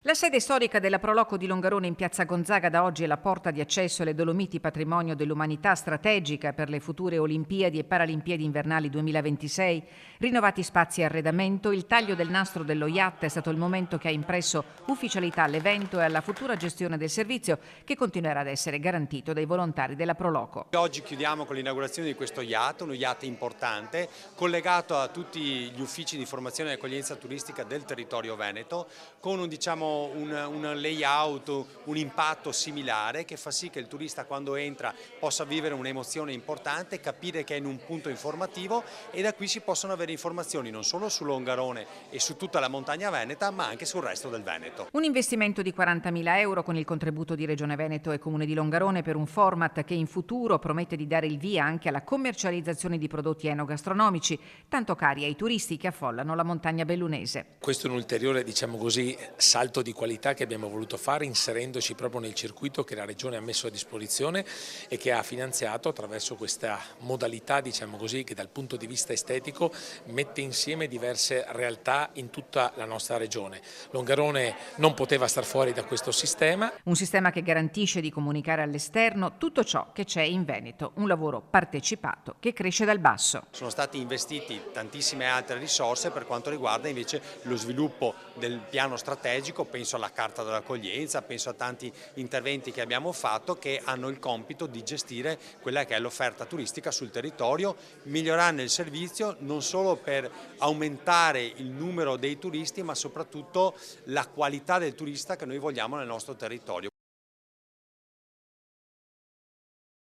La sede storica della Proloco di Longarone in Piazza Gonzaga da oggi è la porta di accesso alle Dolomiti, patrimonio dell'umanità strategica per le future Olimpiadi e Paralimpiadi invernali 2026. Rinnovati spazi e arredamento, il taglio del nastro dello yacht è stato il momento che ha impresso ufficialità all'evento e alla futura gestione del servizio, che continuerà ad essere garantito dai volontari della Proloco. Oggi chiudiamo con l'inaugurazione di questo yacht, uno yacht importante, collegato a tutti gli uffici di formazione e accoglienza turistica del territorio veneto, con un layout, un impatto similare che fa sì che il turista quando entra possa vivere un'emozione importante, capire che è in un punto informativo e da qui si possono avere informazioni non solo su Longarone e su tutta la montagna veneta, ma anche sul resto del Veneto. Un investimento di 40.000 euro con il contributo di Regione Veneto e Comune di Longarone per un format che in futuro promette di dare il via anche alla commercializzazione di prodotti enogastronomici, tanto cari ai turisti che affollano la montagna bellunese. Questo è un ulteriore, salto di qualità che abbiamo voluto fare inserendoci proprio nel circuito che la Regione ha messo a disposizione e che ha finanziato attraverso questa modalità, che dal punto di vista estetico mette insieme diverse realtà in tutta la nostra Regione. Longarone non poteva star fuori da questo sistema. Un sistema che garantisce di comunicare all'esterno tutto ciò che c'è in Veneto, un lavoro partecipato che cresce dal basso. Sono stati investiti tantissime altre risorse per quanto riguarda invece lo sviluppo del piano strategico, penso alla carta dell'accoglienza, penso a tanti interventi che abbiamo fatto che hanno il compito di gestire quella che è l'offerta turistica sul territorio, migliorando il servizio non solo per aumentare il numero dei turisti ma soprattutto la qualità del turista che noi vogliamo nel nostro territorio.